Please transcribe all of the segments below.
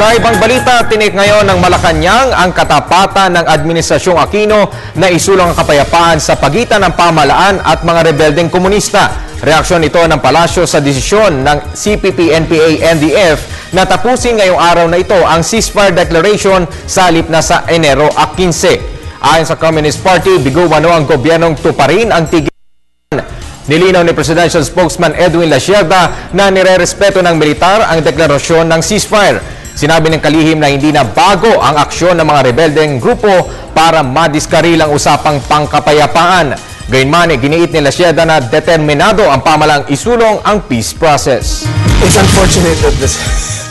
Sa ibang balita, tinik ngayon ng Malacanang ang katapatan ng Administrasyong Aquino na isulang ang kapayapaan sa pagitan ng pamahalaan at mga rebeldeng komunista. Reaksyon ito ng palasyo sa desisyon ng CPP-NPA-NDF na tapusin ngayong araw na ito ang ceasefire declaration sa halip na sa Enero 15. Ayon sa Communist Party, bigo mano ang gobyernong tuparin ang tigil. Nilinaw ni Presidential Spokesman Edwin Lasierda na nirerespeto ng militar ang deklarasyon ng ceasefire. Sinabi ng kalihim na hindi na bago ang aksyon ng mga rebeldeng grupo para madiskaril ang usapang pangkapayapaan. Gayunman, giniit ni Lasierda na determinado ang pamahalang isulong ang peace process. It's unfortunate that the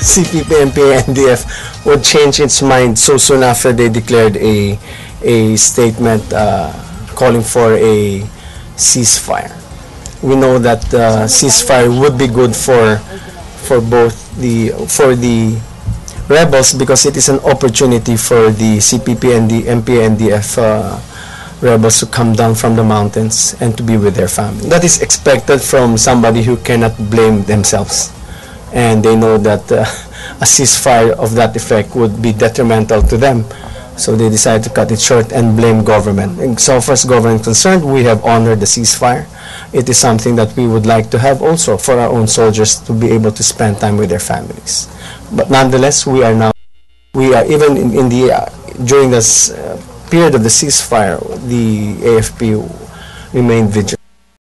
CPP-NPA-NDF would change its mind so soon after they declared a statement calling for a ceasefire. We know that ceasefire would be good for the rebels because it is an opportunity for the CPP and the NPA-NDF rebels to come down from the mountains and to be with their family. That is expected from somebody who cannot blame themselves, and they know that a ceasefire of that effect would be detrimental to them. So they decided to cut it short and blame government. And so far as government is concerned, we have honored the ceasefire. It is something that we would like to have also for our own soldiers to be able to spend time with their families. But nonetheless, we are even in the during this period of the ceasefire, the AFP remained vigilant.